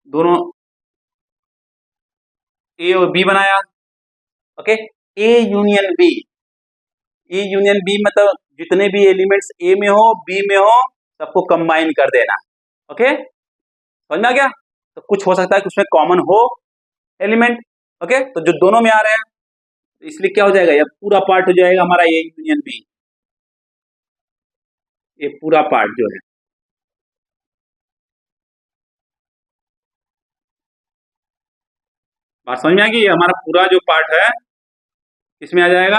दोनों ए और बी बनाया। Okay, A union B, A union B मतलब जितने भी एलिमेंट्स ए में हो बी में हो सबको कंबाइन कर देना। ओके, समझ में आ गया, तो कुछ हो सकता है कि उसमें कॉमन हो एलिमेंट। ओके, तो जो दोनों में आ रहे हैं इसलिए क्या हो जाएगा, ये पूरा पार्ट हो जाएगा हमारा ए यूनियन बी, ये पूरा पार्ट जो है, बात समझ में आ गई, ये हमारा पूरा जो पार्ट है इसमें आ जाएगा,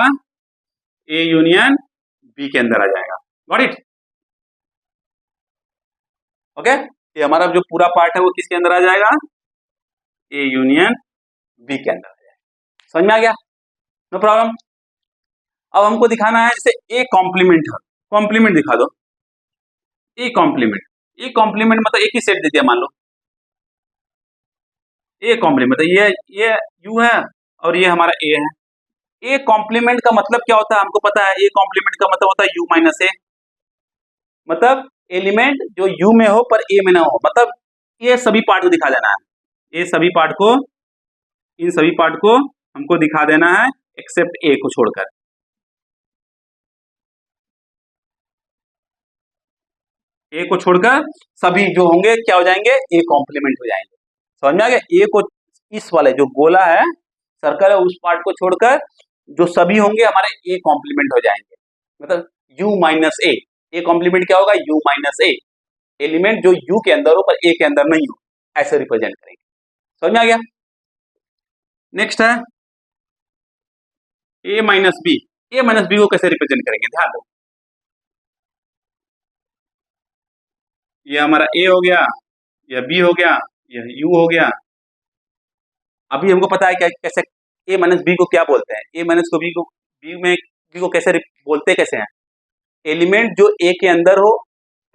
ए यूनियन बी के अंदर आ जाएगा, गॉट इट। ओके, ये हमारा जो पूरा पार्ट है वो किसके अंदर आ जाएगा, ए यूनियन बी के अंदर आ जाएगा, समझ में आ गया, नो प्रॉब्लम। अब हमको दिखाना है जैसे ए कॉम्प्लीमेंट है, कॉम्प्लीमेंट दिखा दो, ए कॉम्प्लीमेंट, ए कॉम्प्लीमेंट मतलब एक ही सेट दे दिया, मान लो ए कॉम्प्लीमेंट, मतलब ये यू है और ये हमारा ए है। ए कॉम्प्लीमेंट का मतलब क्या होता है, हमको पता है, ए कॉम्प्लीमेंट का मतलब होता है यू माइनस ए, मतलब एलिमेंट जो यू में हो पर ए में ना हो, मतलब ये सभी पार्ट को दिखा देना है, ये सभी पार्ट को, इन सभी पार्ट को हमको दिखा देना है एक्सेप्ट ए को छोड़कर। ए को छोड़कर सभी जो होंगे क्या हो जाएंगे, ए कॉम्प्लीमेंट हो जाएंगे, समझ में आ गया। ए को इस वाले जो गोला है, सर्कल है, उस पार्ट को छोड़कर जो सभी होंगे हमारे ए कॉम्प्लीमेंट हो जाएंगे, मतलब u माइनस ए कॉम्प्लीमेंट क्या होगा, u माइनस ए, एलिमेंट जो u के अंदर हो पर a के अंदर नहीं हो, ऐसे रिप्रेजेंट करेंगे। समझ में आ गया। नेक्स्ट है a minus B. A minus B को कैसे रिप्रेजेंट करेंगे, ध्यान दो, ये हमारा a हो गया, यह b हो गया, यह u हो गया। अभी हमको पता है क्या कैसे a माइनस बी को क्या बोलते हैं, a माइनस को b को b को कैसे बोलते कैसे हैं, एलिमेंट जो a के अंदर हो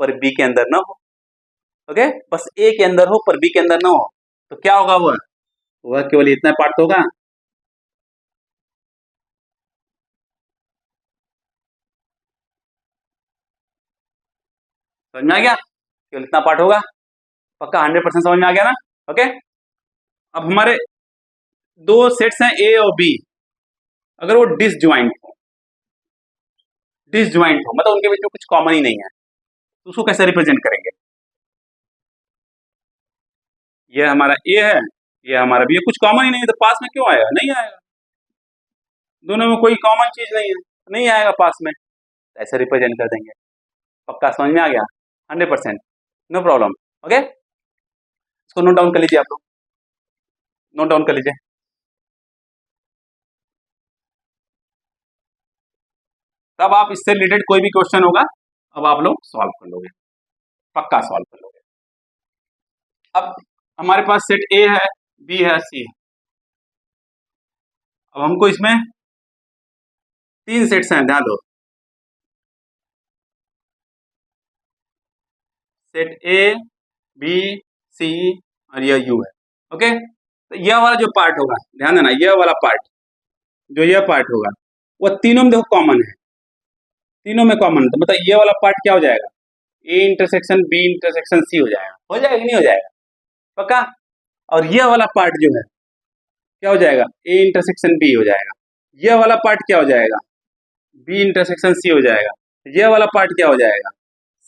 पर b के अंदर ना हो। ओके, बस a के अंदर हो पर b के अंदर ना हो, तो क्या होगा, वह केवल इतना पार्ट होगा। समझ में आ गया, केवल इतना पार्ट होगा, पक्का 100% समझ में आ गया ना। ओके, अब हमारे दो सेट्स हैं ए और बी, अगर वो डिसज्वाइंट हो मतलब उनके बीच में कुछ कॉमन ही नहीं है, तो उसको कैसे रिप्रेजेंट करेंगे। ये हमारा ए है, ये हमारा बी है, कुछ कॉमन ही नहीं है, तो पास में क्यों आएगा, नहीं आएगा, दोनों में कोई कॉमन चीज नहीं है, नहीं आएगा पास में, तो ऐसे रिप्रेजेंट कर देंगे। पक्का समझ में आ गया, 100%, नो प्रॉब्लम। ओके, इसको नोट डाउन कर लीजिए, आप लोग नोट डाउन कर लीजिए। तब आप इससे रिलेटेड कोई भी क्वेश्चन होगा, अब आप लोग सॉल्व कर लोगे, पक्का सॉल्व कर लोगे। अब हमारे पास सेट ए है, बी है, सी है। अब हमको इसमें 3 सेट्स हैं, ध्यान दो, सेट ए, बी, सी और यह यू है। ओके, तो यह वाला जो पार्ट होगा, ध्यान देना, यह वाला पार्ट, जो यह पार्ट होगा, वह तीनों में देखो कॉमन है, तीनों में कॉमन है, तो मतलब यह वाला पार्ट क्या हो जाएगा, A intersection B intersection C हो जाएगा कि नहीं हो जाएगा, पक्का। और यह वाला पार्ट जो है क्या हो जाएगा, ए इंटरसेक्शन बी हो जाएगा, यह वाला पार्ट क्या हो जाएगा, बी इंटरसेक्शन सी हो जाएगा, यह वाला पार्ट क्या हो जाएगा,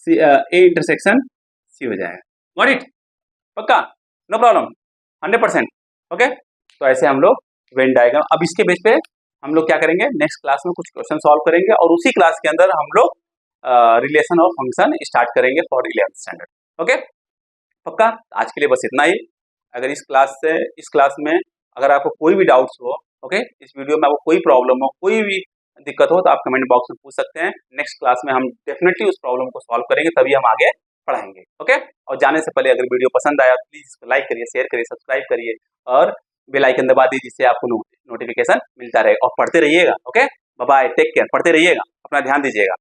ए इंटरसेक्शन सी हो जाएगा। गॉट इट, पक्का, नो प्रॉब्लम, 100%। ओके, तो ऐसे हम लोग वेन डायग्राम, अब इसके बेस पे हम लोग क्या करेंगे, नेक्स्ट क्लास में कुछ क्वेश्चन सॉल्व करेंगे और उसी क्लास के अंदर हम लोग रिलेशन ऑफ फंक्शन स्टार्ट करेंगे फॉर 11th स्टैंडर्ड। ओके, पक्का, आज के लिए बस इतना ही। अगर इस क्लास में अगर आपको कोई भी डाउट्स हो, ओके, इस वीडियो में आपको कोई प्रॉब्लम हो, कोई भी दिक्कत हो, तो आप कमेंट बॉक्स में पूछ सकते हैं। नेक्स्ट क्लास में हम डेफिनेटली उस प्रॉब्लम को सॉल्व करेंगे, तभी हम आगे पढ़ाएंगे। ओके, और जाने से पहले अगर वीडियो पसंद आया प्लीज इसको लाइक करिए, शेयर करिए, सब्सक्राइब करिए और बेल आइकन दबा दीजिए, जिससे आपको नोटिफिकेशन मिलता रहे, और पढ़ते रहिएगा। Okay, bye bye, take care, पढ़ते रहिएगा, अपना ध्यान दीजिएगा।